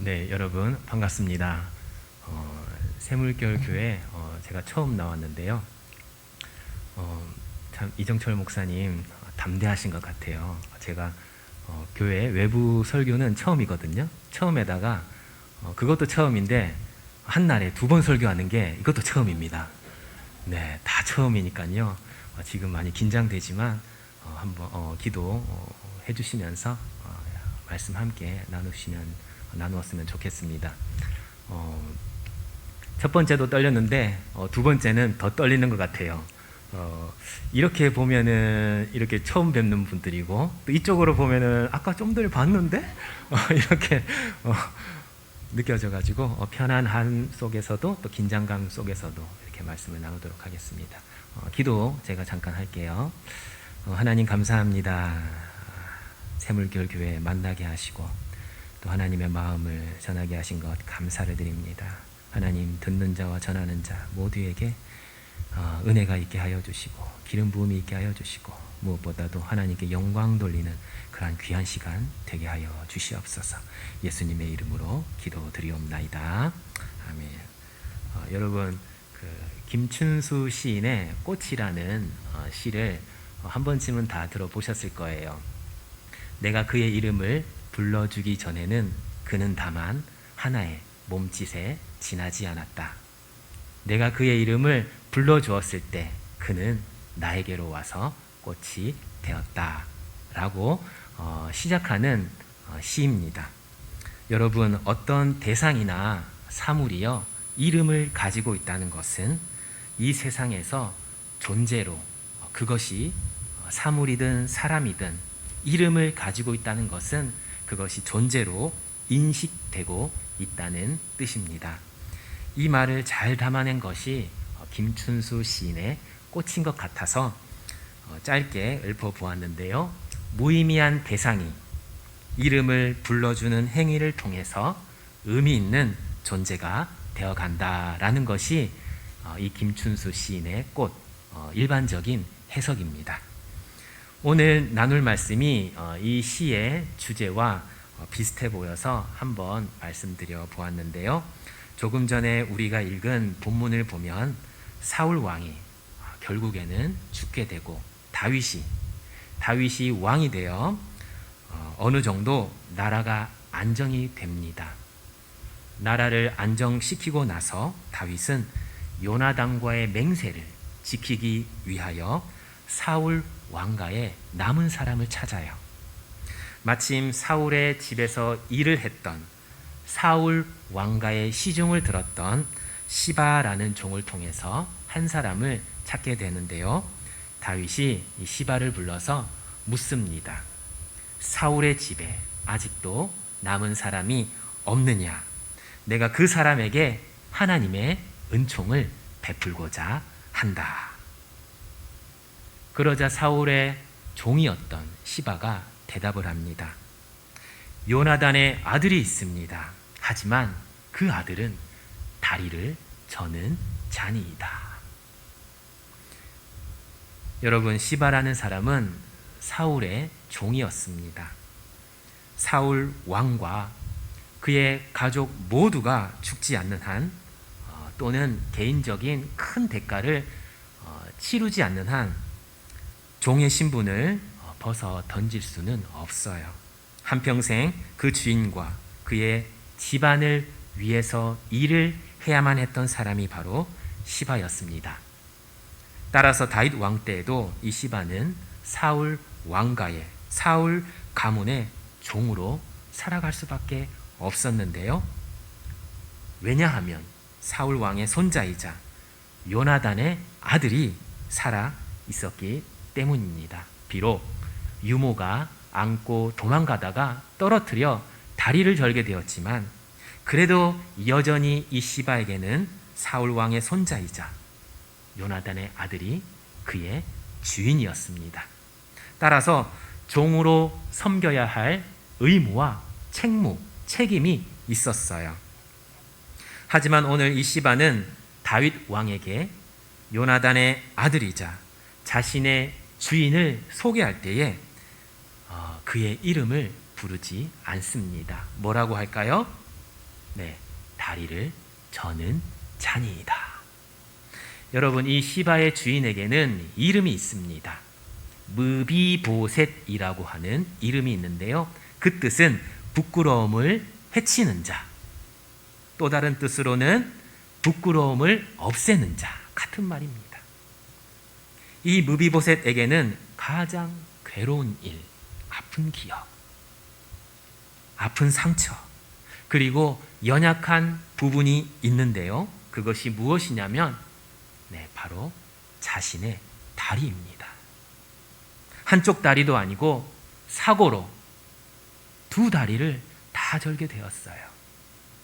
네, 여러분 반갑습니다. 새물결 교회 제가 처음 나왔는데요. 참 이정철 목사님 담대하신 것 같아요. 제가 교회 외부 설교는 처음이거든요. 처음에다가 그것도 처음인데 한 날에 2번 설교하는 게 이것도 처음입니다. 네, 다 처음이니까요. 지금 많이 긴장되지만 한번 기도해 주시면서 말씀 함께 나누었으면 좋겠습니다. 첫 번째도 떨렸는데 2번째는 더 떨리는 것 같아요. 이렇게 보면은 이렇게 처음 뵙는 분들이고, 또 이쪽으로 보면은 아까 좀 전에 봤는데 이렇게 느껴져가지고 편안함 속에서도 또 긴장감 속에서도 이렇게 말씀을 나누도록 하겠습니다. 기도 제가 잠깐 할게요. 하나님 감사합니다. 새물결 교회 만나게 하시고 또 하나님의 마음을 전하게 하신 것 감사를 드립니다. 하나님, 듣는 자와 전하는 자 모두에게 은혜가 있게 하여 주시고 기름 부음이 있게 하여 주시고 무엇보다도 하나님께 영광 돌리는 그러한 귀한 시간 되게 하여 주시옵소서. 예수님의 이름으로 기도드리옵나이다. 아멘. 여러분, 김춘수 시인의 꽃이라는 시를 한 번쯤은 다 들어보셨을 거예요. 내가 그의 이름을 불러주기 전에는 그는 다만 하나의 몸짓에 지나지 않았다. 내가 그의 이름을 불러주었을 때 그는 나에게로 와서 꽃이 되었다. 라고 시작하는 시입니다. 여러분, 어떤 대상이나 사물이요, 이름을 가지고 있다는 것은 이 세상에서 존재로, 그것이 사물이든 사람이든 이름을 가지고 있다는 것은 그것이 존재로 인식되고 있다는 뜻입니다. 이 말을 잘 담아낸 것이 김춘수 시인의 꽃인 것 같아서 짧게 읊어보았는데요. 무의미한 대상이 이름을 불러주는 행위를 통해서 의미 있는 존재가 되어간다라는 것이 이 김춘수 시인의 꽃 일반적인 해석입니다. 오늘 나눌 말씀이 이 시의 주제와 비슷해 보여서 한번 말씀드려 보았는데요. 조금 전에 우리가 읽은 본문을 보면 사울 왕이 결국에는 죽게 되고 다윗이 왕이 되어 어느 정도 나라가 안정이 됩니다. 나라를 안정시키고 나서 다윗은 요나단과의 맹세를 지키기 위하여 사울 왕가의 남은 사람을 찾아요. 마침 사울의 집에서 일을 했던 사울 왕가의 시중을 들었던 시바라는 종을 통해서 한 사람을 찾게 되는데요. 다윗이 이 시바를 불러서 묻습니다. 사울의 집에 아직도 남은 사람이 없느냐? 내가 그 사람에게 하나님의 은총을 베풀고자 한다. 그러자 사울의 종이었던 시바가 대답을 합니다. 요나단의 아들이 있습니다. 하지만 그 아들은 다리를 저는 자니이다. 여러분, 시바라는 사람은 사울의 종이었습니다. 사울 왕과 그의 가족 모두가 죽지 않는 한 또는 개인적인 큰 대가를 치르지 않는 한 종의 신분을 벗어 던질 수는 없어요. 한평생 그 주인과 그의 집안을 위해서 일을 해야만 했던 사람이 바로 시바였습니다. 따라서 다윗 왕 때에도 이 시바는 사울 왕가의 사울 가문의 종으로 살아갈 수밖에 없었는데요. 왜냐하면 사울 왕의 손자이자 요나단의 아들이 살아 있었기 때문입니다. 비록 유모가 안고 도망가다가 떨어뜨려 다리를 절게 되었지만 그래도 여전히 이 시바에게는 사울 왕의 손자이자 요나단의 아들이 그의 주인이었습니다. 따라서 종으로 섬겨야 할 의무와 책임이 있었어요. 하지만 오늘 이 시바는 다윗 왕에게 요나단의 아들이자 자신의 주인을 소개할 때에 그의 이름을 부르지 않습니다. 뭐라고 할까요? 네, 다리를 저는 자니이다. 여러분, 이 시바의 주인에게는 이름이 있습니다. 무비보셋이라고 하는 이름이 있는데요. 그 뜻은 부끄러움을 해치는 자, 또 다른 뜻으로는 부끄러움을 없애는 자 같은 말입니다. 이 무비보셋에게는 가장 괴로운 일, 아픈 기억, 아픈 상처, 그리고 연약한 부분이 있는데요. 그것이 무엇이냐면 바로 자신의 다리입니다. 한쪽 다리도 아니고 사고로 두 다리를 다 절게 되었어요.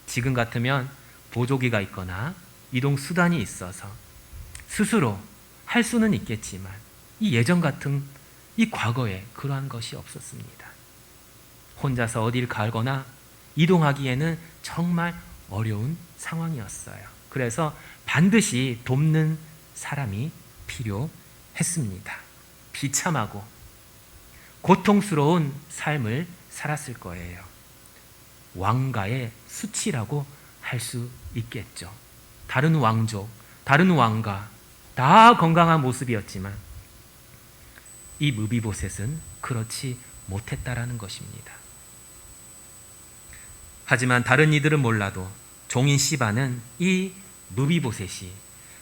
지금 같으면 보조기가 있거나 이동 수단이 있어서 스스로 할 수는 있겠지만 이 예전 같은 이 과거에 그러한 것이 없었습니다. 혼자서 어딜 가거나 이동하기에는 정말 어려운 상황이었어요. 그래서 반드시 돕는 사람이 필요했습니다. 비참하고 고통스러운 삶을 살았을 거예요. 왕가의 수치라고 할 수 있겠죠. 다른 왕족, 다른 왕가 다 건강한 모습이었지만 이 무비보셋은 그렇지 못했다라는 것입니다. 하지만 다른 이들은 몰라도 종인 시바는 이 무비보셋이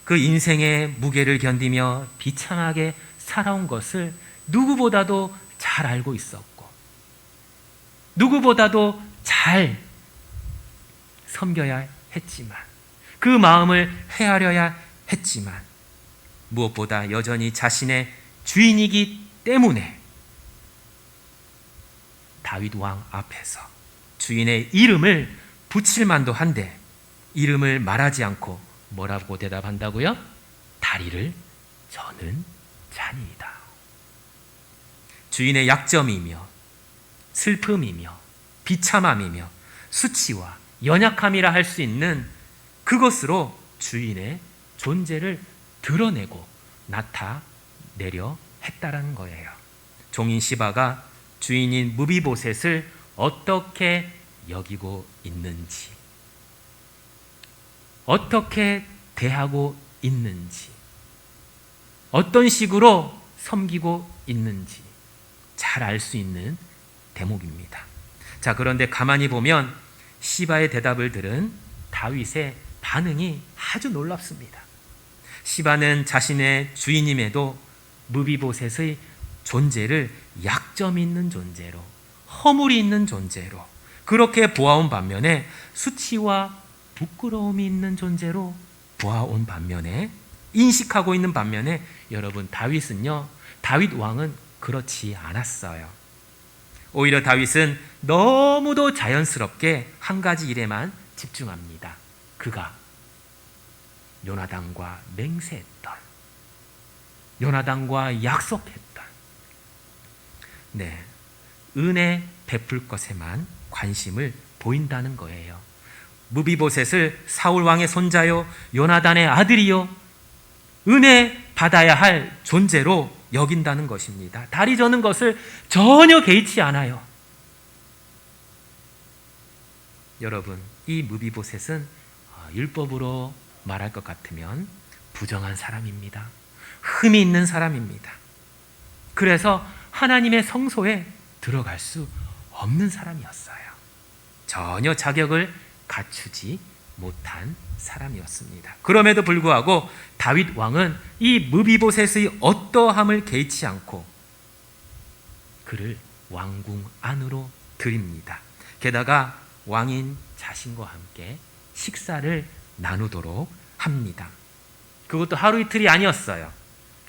그 인생의 무게를 견디며 비참하게 살아온 것을 누구보다도 잘 알고 있었고 누구보다도 잘 섬겨야 했지만 그 마음을 헤아려야 했지만 무엇보다 여전히 자신의 주인이기 때문에 다윗 왕 앞에서 주인의 이름을 붙일 만도 한데 이름을 말하지 않고 뭐라고 대답한다고요? 다리를 저는 자니이다. 주인의 약점이며 슬픔이며 비참함이며 수치와 연약함이라 할 수 있는 그것으로 주인의 존재를 드러내고 나타내려 했다라는 거예요. 종인 시바가 주인인 무비보셋을 어떻게 여기고 있는지, 어떻게 대하고 있는지, 어떤 식으로 섬기고 있는지 잘 알 수 있는 대목입니다. 자, 그런데 가만히 보면 시바의 대답을 들은 다윗의 반응이 아주 놀랍습니다. 시바는 자신의 주인임에도 무비보셋의 존재를 약점 있는 존재로, 허물이 있는 존재로 그렇게 보아온 반면에 수치와 부끄러움이 있는 존재로 보아온 반면에 인식하고 있는 반면에 여러분 다윗은요, 다윗 왕은 그렇지 않았어요. 오히려 다윗은 너무도 자연스럽게 한 가지 일에만 집중합니다. 그가 요나단과 맹세했던, 요나단과 약속했던 은혜 베풀 것에만 관심을 보인다는 거예요. 무비보셋을 사울 왕의 손자요 요나단의 아들이요 은혜 받아야 할 존재로 여긴다는 것입니다. 다리 저는 것을 전혀 개의치 않아요. 여러분, 이 무비보셋은 율법으로 말할 것 같으면 부정한 사람입니다. 흠이 있는 사람입니다. 그래서 하나님의 성소에 들어갈 수 없는 사람이었어요. 전혀 자격을 갖추지 못한 사람이었습니다. 그럼에도 불구하고 다윗 왕은 이 무비보셋의 어떠함을 개의치 않고 그를 왕궁 안으로 들입니다. 게다가 왕인 자신과 함께 식사를 나누도록 합니다. 그것도 하루 이틀이 아니었어요.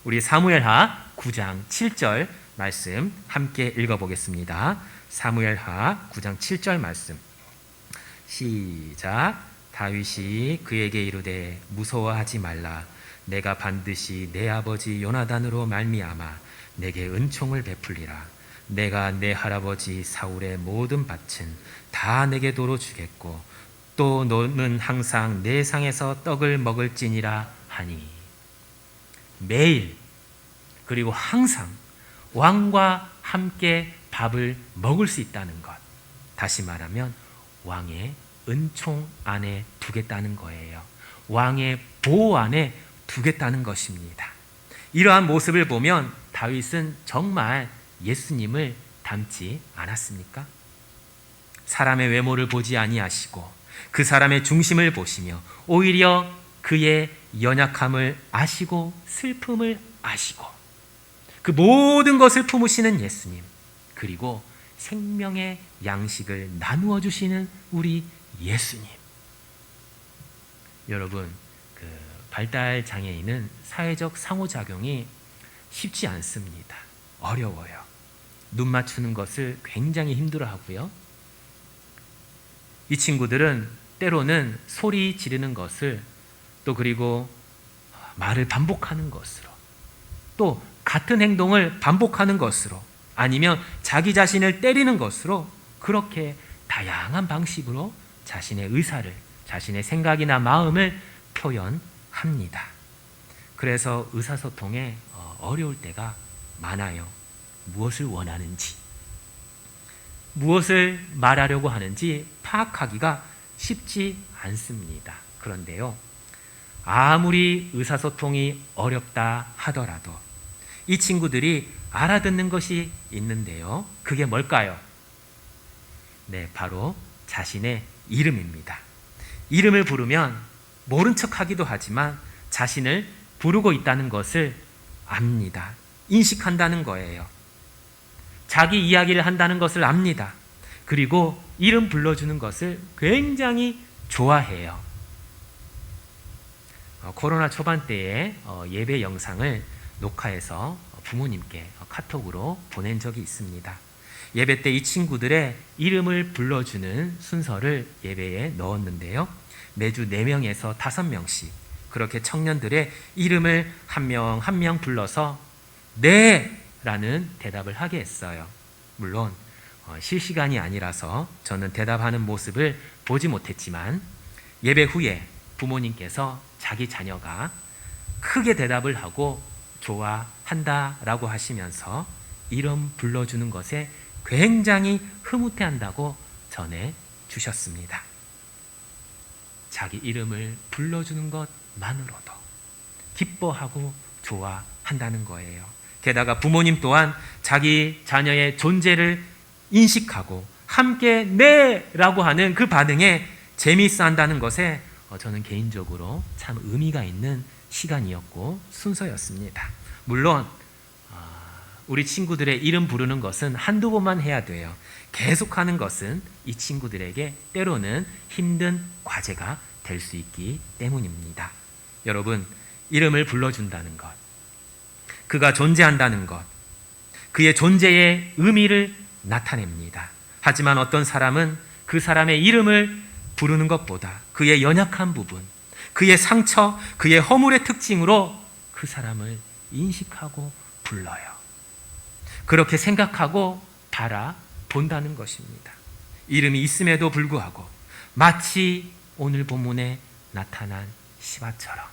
우리 사무엘하 9장 7절 말씀 함께 읽어보겠습니다. 사무엘하 9장 7절 말씀 시작. 다윗이 그에게 이르되 무서워하지 말라. 내가 반드시 내 아버지 요나단으로 말미암아 내게 은총을 베풀리라. 내가 내 할아버지 사울의 모든 밭은 다 내게 도로 주겠고 또 너는 항상 내 상에서 떡을 먹을지니라 하니. 매일 그리고 항상 왕과 함께 밥을 먹을 수 있다는 것, 다시 말하면 왕의 은총 안에 두겠다는 거예요. 왕의 보호 안에 두겠다는 것입니다. 이러한 모습을 보면 다윗은 정말 예수님을 닮지 않았습니까? 사람의 외모를 보지 아니하시고 그 사람의 중심을 보시며 오히려 그의 연약함을 아시고 슬픔을 아시고 그 모든 것을 품으시는 예수님, 그리고 생명의 양식을 나누어 주시는 우리 예수님. 여러분, 그 발달 장애인은 사회적 상호작용이 쉽지 않습니다. 어려워요. 눈 맞추는 것을 굉장히 힘들어하고요. 이 친구들은 때로는 소리 지르는 것을, 또 그리고 말을 반복하는 것으로, 또 같은 행동을 반복하는 것으로, 아니면 자기 자신을 때리는 것으로, 그렇게 다양한 방식으로 자신의 의사를, 자신의 생각이나 마음을 표현합니다. 그래서 의사소통에 어려울 때가 많아요. 무엇을 원하는지, 무엇을 말하려고 하는지 파악하기가 쉽지 않습니다. 그런데요, 아무리 의사소통이 어렵다 하더라도 이 친구들이 알아듣는 것이 있는데요. 그게 뭘까요? 네, 바로 자신의 이름입니다. 이름을 부르면 모른 척 하기도 하지만 자신을 부르고 있다는 것을 압니다. 인식한다는 거예요. 자기 이야기를 한다는 것을 압니다. 그리고 이름 불러주는 것을 굉장히 좋아해요. 코로나 초반 때에 예배 영상을 녹화해서 부모님께 카톡으로 보낸 적이 있습니다. 예배 때 이 친구들의 이름을 불러주는 순서를 예배에 넣었는데요. 매주 4명에서 5명씩 그렇게 청년들의 이름을 한 명 한 명 불러서 네! 라는 대답을 하게 했어요. 물론 실시간이 아니라서 저는 대답하는 모습을 보지 못했지만 예배 후에 부모님께서 자기 자녀가 크게 대답을 하고 좋아한다라고 하시면서 이름 불러주는 것에 굉장히 흐뭇해한다고 전해 주셨습니다. 자기 이름을 불러주는 것만으로도 기뻐하고 좋아한다는 거예요. 게다가 부모님 또한 자기 자녀의 존재를 인식하고 함께 네! 라고 하는 그 반응에 재미있어 한다는 것에 저는 개인적으로 참 의미가 있는 시간이었고 순서였습니다. 물론 우리 친구들의 이름 부르는 것은 한두 번만 해야 돼요. 계속하는 것은 이 친구들에게 때로는 힘든 과제가 될 수 있기 때문입니다. 여러분, 이름을 불러준다는 것, 그가 존재한다는 것, 그의 존재의 의미를 나타냅니다. 하지만 어떤 사람은 그 사람의 이름을 부르는 것보다 그의 연약한 부분, 그의 상처, 그의 허물의 특징으로 그 사람을 인식하고 불러요. 그렇게 생각하고 바라본다는 것입니다. 이름이 있음에도 불구하고 마치 오늘 본문에 나타난 시바처럼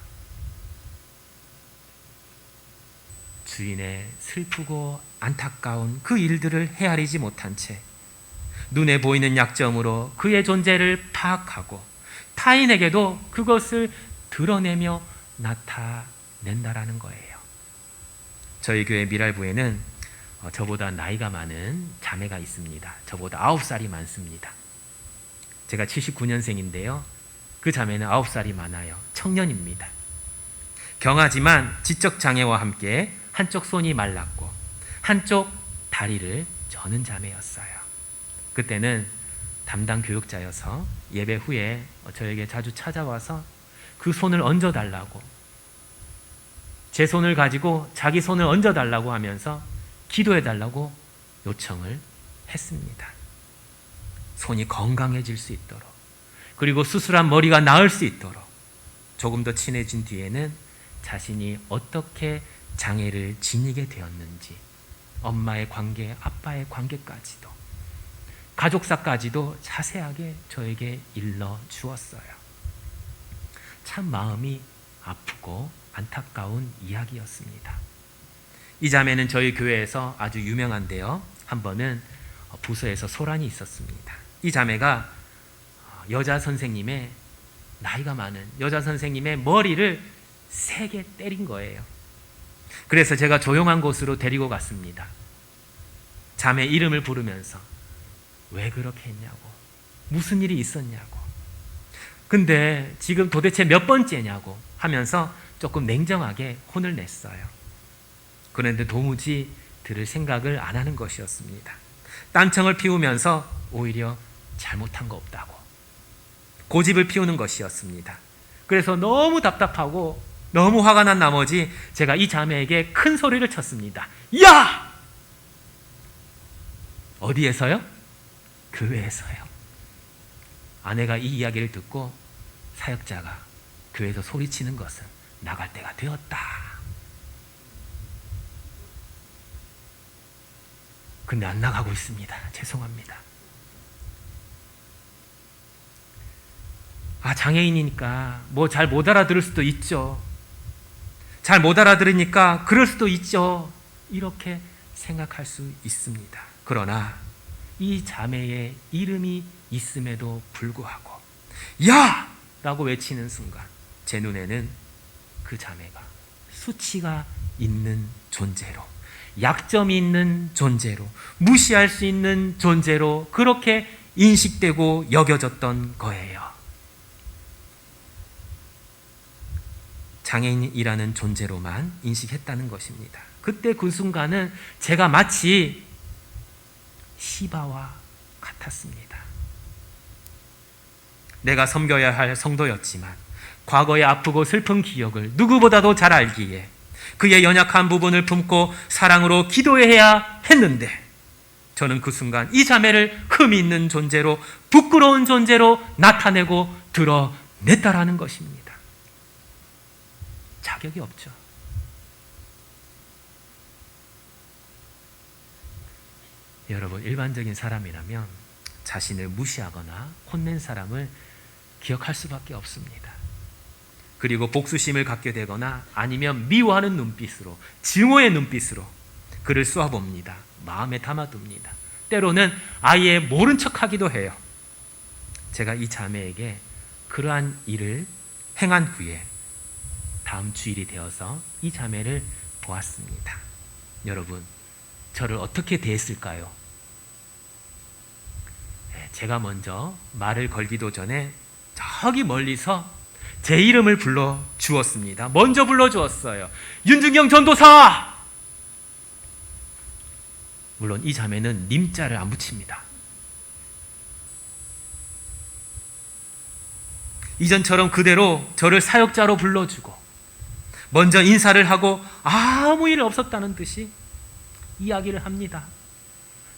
주인의 슬프고 안타까운 그 일들을 헤아리지 못한 채 눈에 보이는 약점으로 그의 존재를 파악하고 타인에게도 그것을 드러내며 나타낸다라는 거예요. 저희 교회 미랄부에는 저보다 나이가 많은 자매가 있습니다. 저보다 9살이 많습니다. 제가 79년생인데요. 그 자매는 9살이 많아요. 청년입니다. 경하지만 지적장애와 함께 한쪽 손이 말랐고 한쪽 다리를 저는 자매였어요. 그때는 담당 교육자여서 예배 후에 저에게 자주 찾아와서 그 손을 얹어달라고, 제 손을 가지고 자기 손을 얹어달라고 하면서 기도해달라고 요청을 했습니다. 손이 건강해질 수 있도록, 그리고 수술한 머리가 나을 수 있도록. 조금 더 친해진 뒤에는 자신이 어떻게 장애를 지니게 되었는지, 엄마의 관계, 아빠의 관계까지도, 가족사까지도 자세하게 저에게 일러주었어요. 참 마음이 아프고 안타까운 이야기였습니다. 이 자매는 저희 교회에서 아주 유명한데요. 한 번은 부서에서 소란이 있었습니다. 이 자매가 여자 선생님의, 나이가 많은 여자 선생님의 머리를 세게 때린 거예요. 그래서 제가 조용한 곳으로 데리고 갔습니다. 자매 이름을 부르면서 왜 그렇게 했냐고, 무슨 일이 있었냐고, 근데 지금 도대체 몇 번째냐고 하면서 조금 냉정하게 혼을 냈어요. 그런데 도무지 들을 생각을 안 하는 것이었습니다. 딴청을 피우면서 오히려 잘못한 거 없다고 고집을 피우는 것이었습니다. 그래서 너무 답답하고 너무 화가 난 나머지 제가 이 자매에게 큰 소리를 쳤습니다. 야! 어디에서요? 교회에서요. 아내가 이 이야기를 듣고 사역자가 교회에서 소리치는 것은 나갈 때가 되었다. 근데 안 나가고 있습니다. 죄송합니다. 장애인이니까 뭐 잘 못 알아들을 수도 있죠. 잘 못 알아들으니까 그럴 수도 있죠. 이렇게 생각할 수 있습니다. 그러나 이 자매의 이름이 있음에도 불구하고 야! 라고 외치는 순간 제 눈에는 그 자매가 수치가 있는 존재로, 약점이 있는 존재로, 무시할 수 있는 존재로 그렇게 인식되고 여겨졌던 거예요. 장애인이라는 존재로만 인식했다는 것입니다. 그때 그 순간은 제가 마치 시바와 같았습니다. 내가 섬겨야 할 성도였지만 과거의 아프고 슬픈 기억을 누구보다도 잘 알기에 그의 연약한 부분을 품고 사랑으로 기도해야 했는데 저는 그 순간 이 자매를 흠이 있는 존재로, 부끄러운 존재로 나타내고 드러냈다라는 것입니다. 자격이 없죠. 여러분, 일반적인 사람이라면 자신을 무시하거나 혼낸 사람을 기억할 수밖에 없습니다. 그리고 복수심을 갖게 되거나 아니면 미워하는 눈빛으로, 증오의 눈빛으로 그를 쏘아봅니다. 마음에 담아둡니다. 때로는 아예 모른 척하기도 해요. 제가 이 자매에게 그러한 일을 행한 후에 다음 주일이 되어서 이 자매를 보았습니다. 여러분, 저를 어떻게 대했을까요? 제가 먼저 말을 걸기도 전에 저기 멀리서 제 이름을 불러 주었습니다. 먼저 불러 주었어요. 윤중경 전도사! 물론 이 자매는 님자를 안 붙입니다. 이전처럼 그대로 저를 사역자로 불러주고 먼저 인사를 하고 아무 일 없었다는 듯이 이야기를 합니다.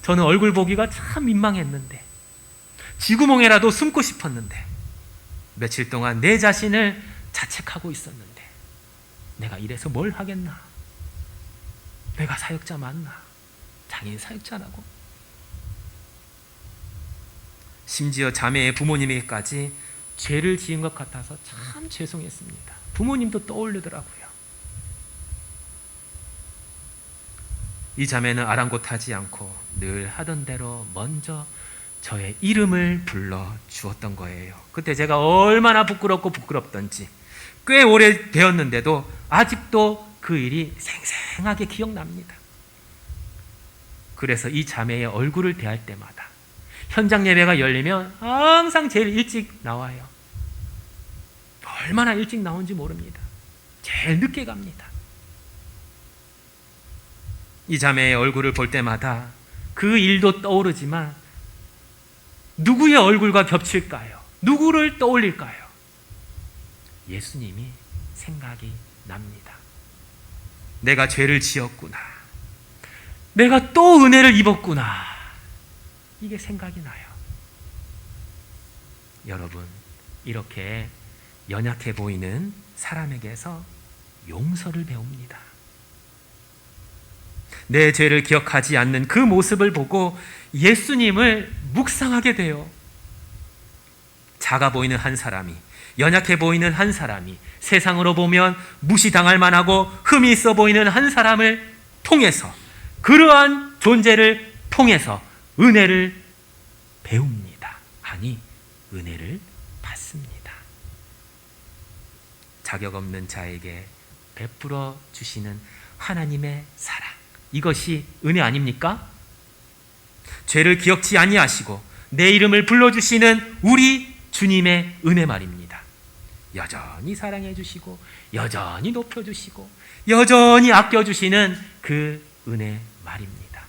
저는 얼굴 보기가 참 민망했는데, 쥐구멍에라도 숨고 싶었는데, 며칠 동안 내 자신을 자책하고 있었는데, 내가 이래서 뭘 하겠나? 내가 사역자 맞나? 장애인 사역자라고? 심지어 자매의 부모님에게까지 죄를 지은 것 같아서 참 죄송했습니다. 부모님도 떠올리더라고요. 이 자매는 아랑곳하지 않고 늘 하던 대로 먼저 저의 이름을 불러 주었던 거예요. 그때 제가 얼마나 부끄럽고 부끄럽던지 꽤 오래 되었는데도 아직도 그 일이 생생하게 기억납니다. 그래서 이 자매의 얼굴을 대할 때마다 현장 예배가 열리면 항상 제일 일찍 나와요. 얼마나 일찍 나온지 모릅니다. 제일 늦게 갑니다. 이 자매의 얼굴을 볼 때마다 그 일도 떠오르지만 누구의 얼굴과 겹칠까요? 누구를 떠올릴까요? 예수님이 생각이 납니다. 내가 죄를 지었구나. 내가 또 은혜를 입었구나. 이게 생각이 나요. 여러분, 이렇게 연약해 보이는 사람에게서 용서를 배웁니다. 내 죄를 기억하지 않는 그 모습을 보고 예수님을 묵상하게 돼요. 작아 보이는 한 사람이, 연약해 보이는 한 사람이 세상으로 보면 무시당할 만하고 흠이 있어 보이는 한 사람을 통해서, 그러한 존재를 통해서 은혜를 배웁니다. 아니, 은혜를 받습니다. 자격 없는 자에게 베풀어 주시는 하나님의 사랑, 이것이 은혜 아닙니까? 죄를 기억지 아니하시고 내 이름을 불러주시는 우리 주님의 은혜 말입니다. 여전히 사랑해 주시고 여전히 높여주시고 여전히 아껴주시는 그 은혜 말입니다.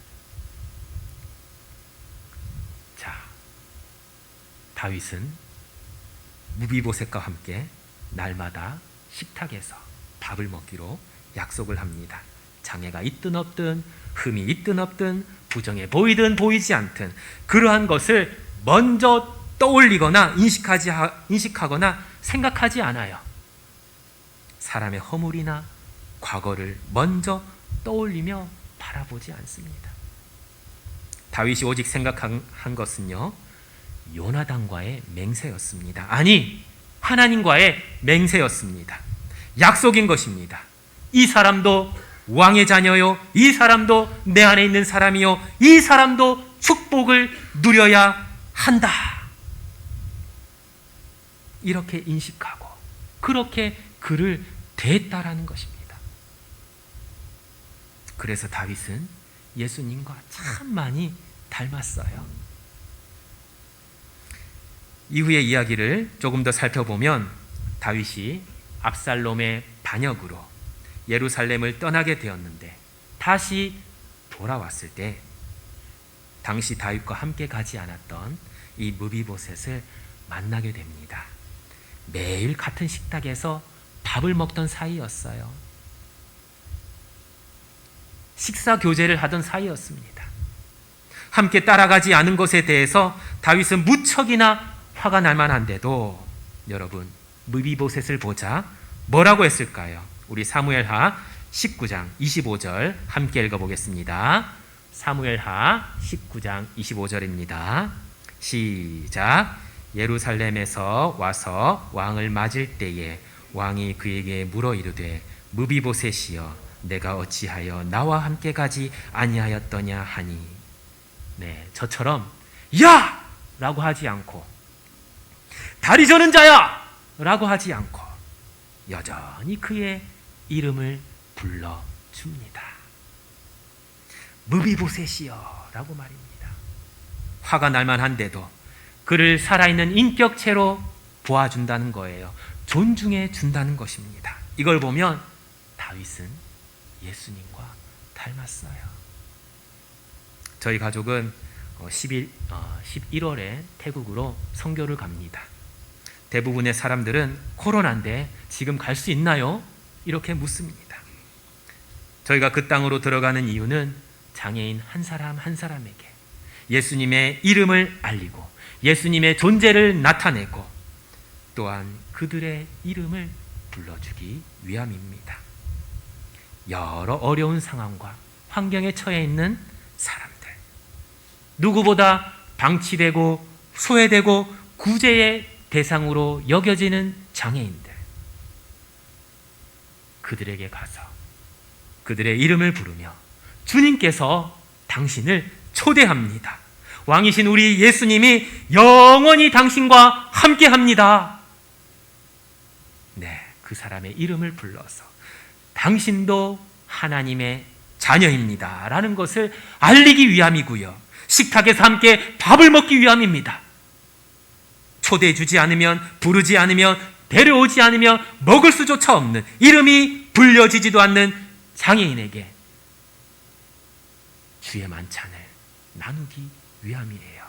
자, 다윗은 무비보셋과 함께 날마다 식탁에서 밥을 먹기로 약속을 합니다. 장애가 있든 없든, 흠이 있든 없든, 부정해 보이든 보이지 않든 그러한 것을 먼저 떠올리거나 인식하거나 생각하지 않아요. 사람의 허물이나 과거를 먼저 떠올리며 바라보지 않습니다. 다윗이 오직 생각한 것은요, 요나단과의 맹세였습니다. 아니, 하나님과의 맹세였습니다. 약속인 것입니다. 이 사람도 왕의 자녀요, 이 사람도 내 안에 있는 사람이요, 이 사람도 축복을 누려야 한다. 이렇게 인식하고 그렇게 그를 대했다라는 것입니다. 그래서 다윗은 예수님과 참 많이 닮았어요. 이후의 이야기를 조금 더 살펴보면 다윗이 압살롬의 반역으로 예루살렘을 떠나게 되었는데 다시 돌아왔을 때 당시 다윗과 함께 가지 않았던 이 무비보셋을 만나게 됩니다. 매일 같은 식탁에서 밥을 먹던 사이였어요. 식사 교제를 하던 사이였습니다. 함께 따라가지 않은 것에 대해서 다윗은 무척이나 화가 날 만한데도 여러분, 무비보셋을 보자 뭐라고 했을까요? 우리 사무엘하 19장 25절 함께 읽어보겠습니다. 사무엘하 19장 25절입니다. 시작. 예루살렘에서 와서 왕을 맞을 때에 왕이 그에게 물어 이르되 무비보셋이여 내가 어찌하여 나와 함께 가지 아니하였더냐 하니. 네, 저처럼 야! 라고 하지 않고 다리 저는 자야! 라고 하지 않고 여전히 그의 이름을 불러줍니다. 무비보셋이여 라고 말입니다. 화가 날만한데도 그를 살아있는 인격체로 보아준다는 거예요. 존중해 준다는 것입니다. 이걸 보면 다윗은 예수님과 닮았어요. 저희 가족은 11월에 태국으로 선교를 갑니다. 대부분의 사람들은 코로나인데 지금 갈 수 있나요? 이렇게 묻습니다. 저희가 그 땅으로 들어가는 이유는 장애인 한 사람 한 사람에게 예수님의 이름을 알리고 예수님의 존재를 나타내고 또한 그들의 이름을 불러주기 위함입니다. 여러 어려운 상황과 환경에 처해 있는 사람들, 누구보다 방치되고 소외되고 구제의 대상으로 여겨지는 장애인들, 그들에게 가서 그들의 이름을 부르며 주님께서 당신을 초대합니다. 왕이신 우리 예수님이 영원히 당신과 함께합니다. 네, 그 사람의 이름을 불러서 당신도 하나님의 자녀입니다 라는 것을 알리기 위함이고요, 식탁에서 함께 밥을 먹기 위함입니다. 초대해 주지 않으면, 부르지 않으면, 데려오지 않으면 먹을 수조차 없는, 이름이 불려지지도 않는 장애인에게 주의 만찬을 나누기 위함이에요.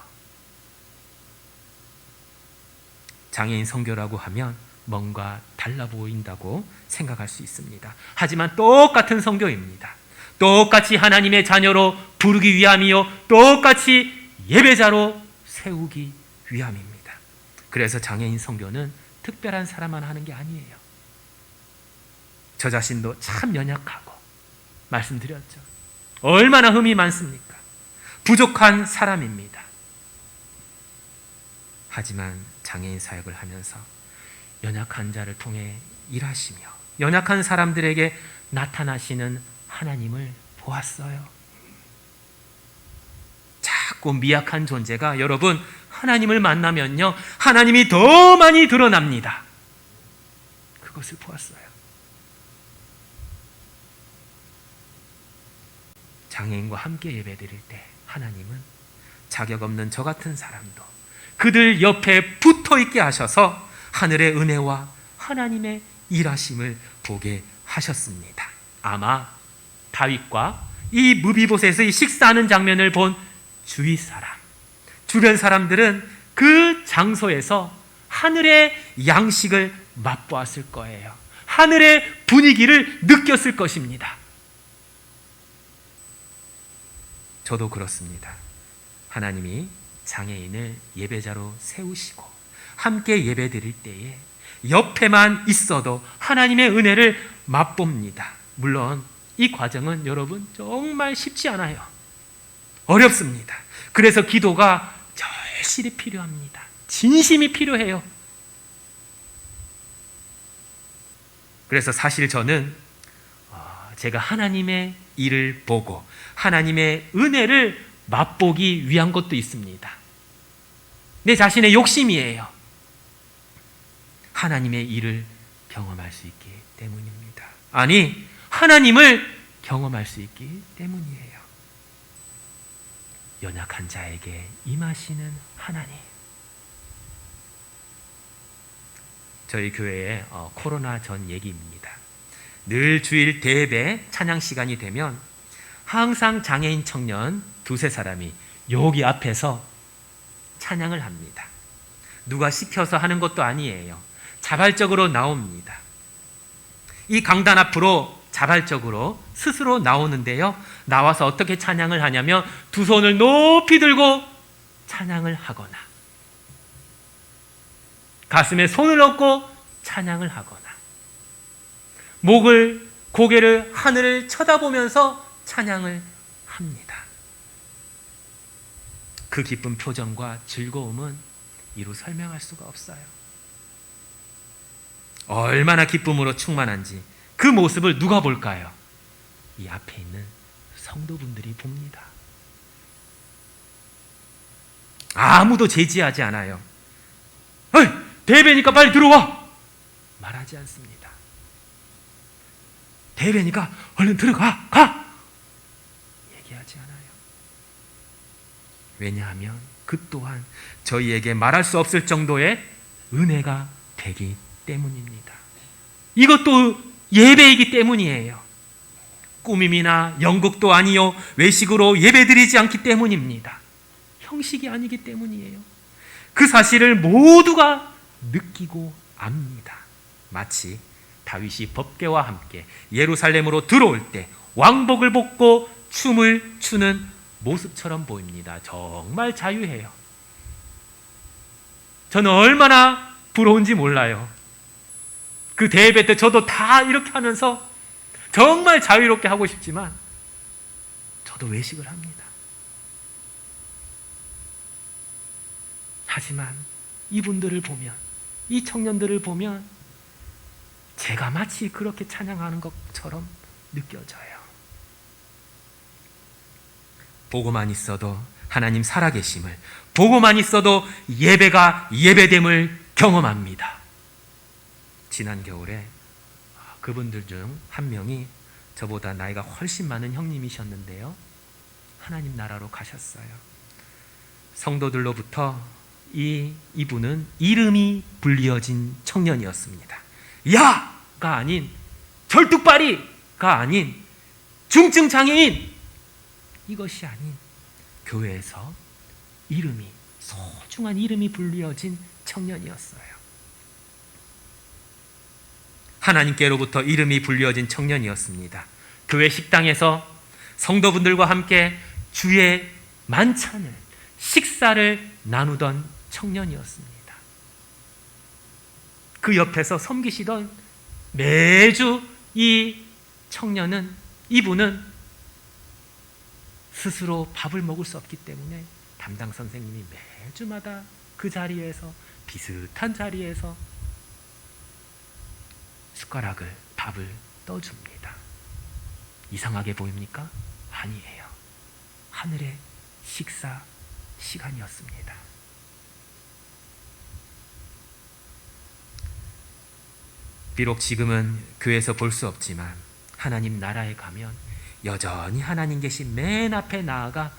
장애인 선교라고 하면 뭔가 달라 보인다고 생각할 수 있습니다. 하지만 똑같은 선교입니다. 똑같이 하나님의 자녀로 부르기 위함이요, 똑같이 예배자로 세우기 위함입니다. 그래서 장애인 선교는 특별한 사람만 하는 게 아니에요. 저 자신도 참 연약하고, 말씀드렸죠, 얼마나 흠이 많습니까? 부족한 사람입니다. 하지만 장애인 사역을 하면서 연약한 자를 통해 일하시며 연약한 사람들에게 나타나시는 하나님을 보았어요. 작고 미약한 존재가 여러분 하나님을 만나면요, 하나님이 더 많이 드러납니다. 그것을 보았어요. 장애인과 함께 예배드릴 때 하나님은 자격 없는 저 같은 사람도 그들 옆에 붙어 있게 하셔서 하늘의 은혜와 하나님의 일하심을 보게 하셨습니다. 아마 다윗과 이 무비보셋의 식사하는 장면을 본 주위 사람, 주변 사람들은 그 장소에서 하늘의 양식을 맛보았을 거예요. 하늘의 분위기를 느꼈을 것입니다. 저도 그렇습니다. 하나님이 장애인을 예배자로 세우시고 함께 예배드릴 때에 옆에만 있어도 하나님의 은혜를 맛봅니다. 물론 이 과정은 여러분 정말 쉽지 않아요. 어렵습니다. 그래서 기도가 절실히 필요합니다. 진심이 필요해요. 그래서 사실 저는 제가 하나님의 일을 보고 하나님의 은혜를 맛보기 위한 것도 있습니다. 내 자신의 욕심이에요. 하나님의 일을 경험할 수 있기 때문입니다. 아니, 하나님을 경험할 수 있기 때문이에요. 연약한 자에게 임하시는 하나님. 저희 교회의 코로나 전 얘기입니다. 늘 주일 대예배 찬양 시간이 되면 항상 장애인 청년 두세 사람이 여기 앞에서 찬양을 합니다. 누가 시켜서 하는 것도 아니에요. 자발적으로 나옵니다. 이 강단 앞으로 자발적으로 스스로 나오는데요. 나와서 어떻게 찬양을 하냐면 두 손을 높이 들고 찬양을 하거나 가슴에 손을 얹고 찬양을 하거나 고개를 하늘을 쳐다보면서 찬양을 합니다. 그 기쁜 표정과 즐거움은 이루 설명할 수가 없어요. 얼마나 기쁨으로 충만한지 그 모습을 누가 볼까요? 이 앞에 있는 성도분들이 봅니다. 아무도 제지하지 않아요. 어이, 대배니까 빨리 들어와! 말하지 않습니다. 대배니까 얼른 들어가! 가! 얘기하지 않아요. 왜냐하면 그 또한 저희에게 말할 수 없을 정도의 은혜가 되기 때문입니다. 이것도 예배이기 때문이에요. 꾸밈이나 연극도 아니요 외식으로 예배드리지 않기 때문입니다. 형식이 아니기 때문이에요. 그 사실을 모두가 느끼고 압니다. 마치 다윗이 법궤와 함께 예루살렘으로 들어올 때 왕복을 벗고 춤을 추는 모습처럼 보입니다. 정말 자유해요. 저는 얼마나 부러운지 몰라요. 그 대예배 때 저도 다 이렇게 하면서 정말 자유롭게 하고 싶지만 저도 외식을 합니다. 하지만 이분들을 보면, 이 청년들을 보면 제가 마치 그렇게 찬양하는 것처럼 느껴져요. 보고만 있어도 하나님 살아계심을, 보고만 있어도 예배가 예배됨을 경험합니다. 지난 겨울에 그분들 중 한 명이 저보다 나이가 훨씬 많은 형님이셨는데요. 하나님 나라로 가셨어요. 성도들로부터 이분은 이름이 불리어진 청년이었습니다. 야가 아닌, 절뚝발이가 아닌, 중증 장애인, 이것이 아닌 교회에서 소중한 이름이 불리어진 청년이었어요. 하나님께로부터 이름이 불리어진 청년이었습니다. 교회 식당에서 성도분들과 함께 주의 만찬을, 식사를 나누던 청년이었습니다. 그 옆에서 섬기시던 매주 이분은 스스로 밥을 먹을 수 없기 때문에 담당 선생님이 매주마다 그 자리에서, 비슷한 자리에서 숟가락을, 밥을 떠줍니다. 이상하게 보입니까? 아니에요. 하늘의 식사 시간이었습니다. 비록 지금은 교회에서 볼 수 없지만 하나님 나라에 가면 여전히 하나님 계신 맨 앞에 나아가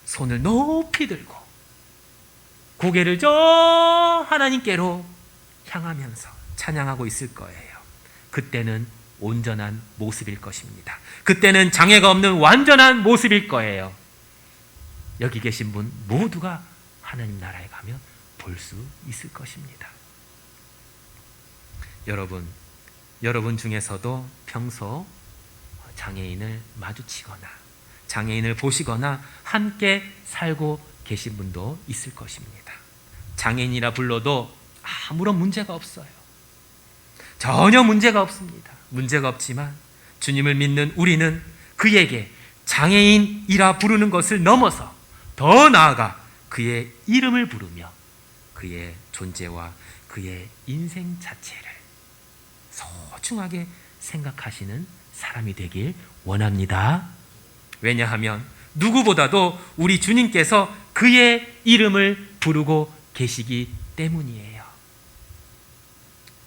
손을 높이 들고 고개를 저 하나님께로 향하면서 찬양하고 있을 거예요. 그때는 온전한 모습일 것입니다. 그때는 장애가 없는 완전한 모습일 거예요. 여기 계신 분 모두가 하나님 나라에 가면 볼 수 있을 것입니다. 여러분 중에서도 평소 장애인을 마주치거나 장애인을 보시거나 함께 살고 계신 분도 있을 것입니다. 장애인이라 불러도 아무런 문제가 없어요. 전혀 문제가 없습니다. 문제가 없지만 주님을 믿는 우리는 그에게 장애인이라 부르는 것을 넘어서 더 나아가 그의 이름을 부르며 그의 존재와 그의 인생 자체를 소중하게 생각하시는 사람이 되길 원합니다. 왜냐하면 누구보다도 우리 주님께서 그의 이름을 부르고 계시기 때문이에요.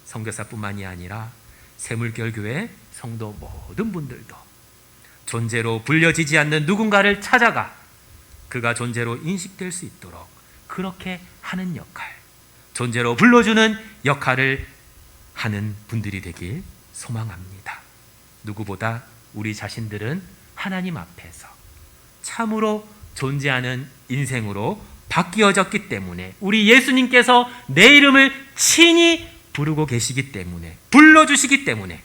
선교사뿐만이 아니라 새물결교회 성도 모든 분들도 존재로 불려지지 않는 누군가를 찾아가 그가 존재로 인식될 수 있도록 그렇게 하는 역할, 존재로 불러주는 역할을 하는 분들이 되길 소망합니다. 누구보다 우리 자신들은 하나님 앞에서 참으로 존재하는 인생으로 바뀌어졌기 때문에 우리 예수님께서 내 이름을 친히 부르고 계시기 때문에 불러주시기 때문에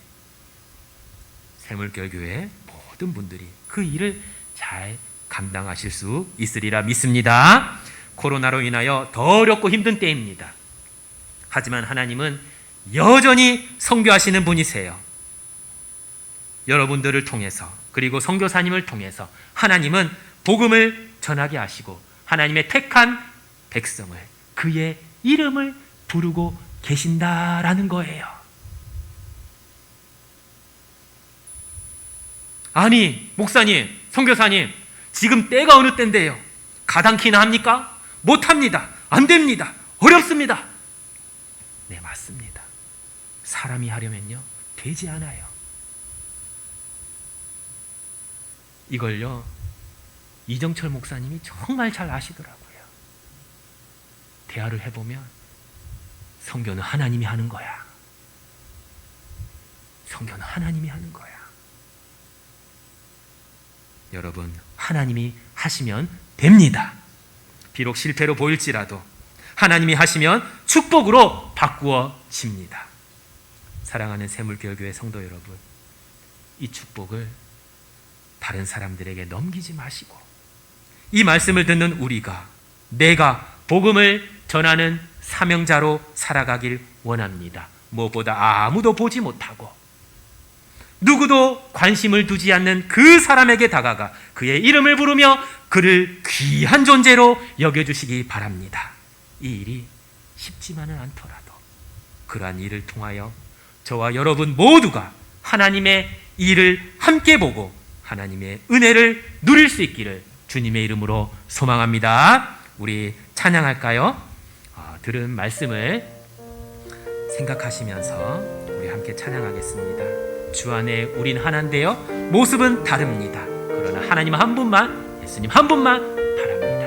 새물결교회 모든 분들이 그 일을 잘 감당하실 수 있으리라 믿습니다. 코로나로 인하여 더 어렵고 힘든 때입니다. 하지만 하나님은 여전히 선교하시는 분이세요. 여러분들을 통해서 그리고 선교사님을 통해서 하나님은 복음을 전하게 하시고 하나님의 택한 백성을 그의 이름을 부르고 계신다라는 거예요. 아니 목사님, 선교사님 지금 때가 어느 때인데요. 가당키나 합니까? 못합니다. 안 됩니다. 어렵습니다. 네, 맞습니다. 사람이 하려면요 되지 않아요. 이걸요 이정철 목사님이 정말 잘 아시더라고요. 대화를 해보면 선교는 하나님이 하는 거야. 선교는 하나님이 하는 거야. 여러분, 하나님이 하시면 됩니다. 비록 실패로 보일지라도 하나님이 하시면 축복으로 바꾸어집니다. 사랑하는 새물결교회 성도 여러분, 이 축복을 다른 사람들에게 넘기지 마시고 이 말씀을 듣는 우리가 내가 복음을 전하는 사명자로 살아가길 원합니다. 무엇보다 아무도 보지 못하고 누구도 관심을 두지 않는 그 사람에게 다가가 그의 이름을 부르며 그를 귀한 존재로 여겨주시기 바랍니다. 이 일이 쉽지만은 않더라도 그러한 일을 통하여 저와 여러분 모두가 하나님의 일을 함께 보고 하나님의 은혜를 누릴 수 있기를 주님의 이름으로 소망합니다. 우리 찬양할까요? 들은 말씀을 생각하시면서 우리 함께 찬양하겠습니다. 주 안에 우린 하나인데요 모습은 다릅니다. 그러나 하나님 한 분만, 예수님 한 분만 바랍니다.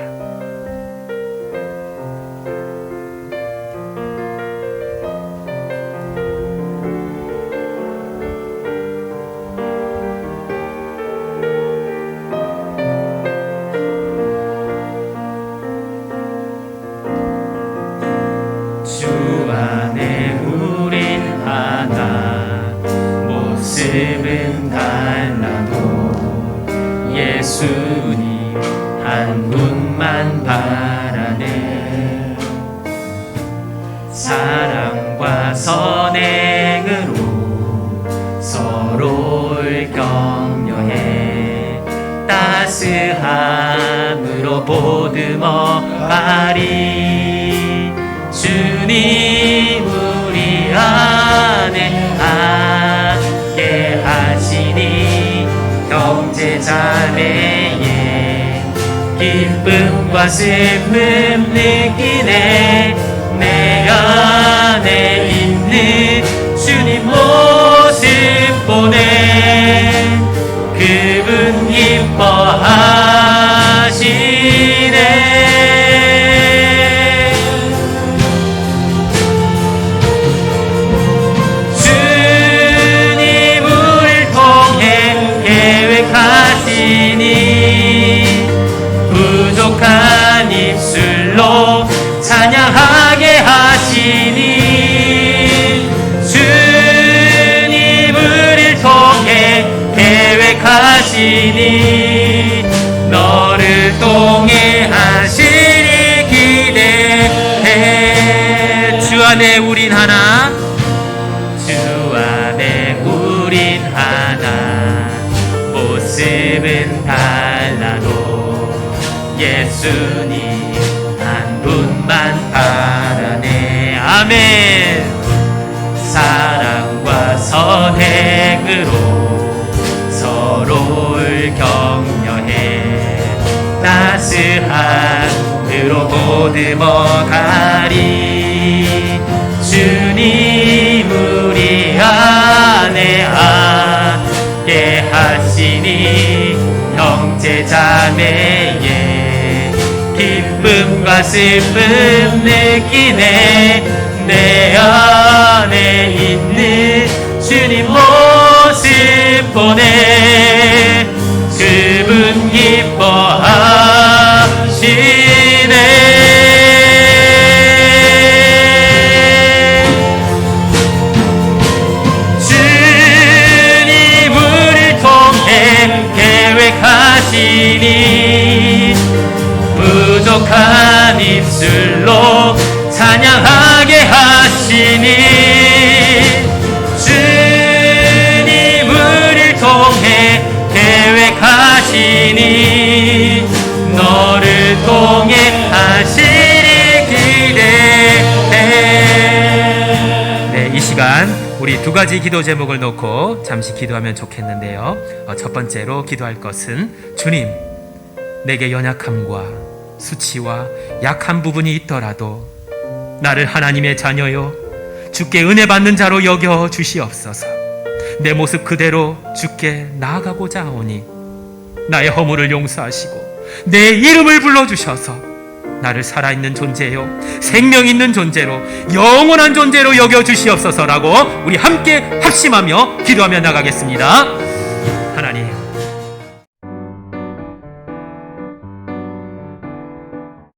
주 안에 우린 하나, 모습은 달라도 예수님 한 분만 바라네. 사랑과 선행으로 서로를 격려해 따스함으로 보듬어 가리. 주님 우리 안에 함께 하시니 형제자매의 기쁨과 슬픔 느끼네. 내 안에 있는 주님 모습 보내 그분 기뻐하시네. 주님 우릴 통해 계획하시니 부족한 입술로 찬양하게 하시니 주님 우릴 통해 계획하시니 너를 통해 하시니 기대해. 주 안에 우린 하나, 주 안에 우린 하나, 모습은 달라도 예수님 한 분만 바라네. 아멘. 사랑과 선행으로 서로를 격려해 따스함으로 보듬어 가리. 주님 우리 안에 함께 하시니 형제 자매의 기쁨과 슬픔 느끼네. 내 안에 있는 주님 모습 보내 그분 기뻐하시네. 주님 우릴 통해 계획하시니 부족한 입술로 찬양하게 하시니 주님 우릴 통해 계획하시니 너를 통해 하시니 기대해. 네, 이 시간 우리 두 가지 기도 제목을 놓고 잠시 기도하면 좋겠는데요. 첫 번째로 기도할 것은 주님, 내게 연약함과 수치와 약한 부분이 있더라도 나를 하나님의 자녀요 주께 은혜 받는 자로 여겨 주시옵소서. 내 모습 그대로 주께 나아가고자 하오니 나의 허물을 용서하시고 내 이름을 불러주셔서 나를 살아있는 존재요 생명 있는 존재로 영원한 존재로 여겨 주시옵소서라고 우리 함께 합심하며 기도하며 나가겠습니다.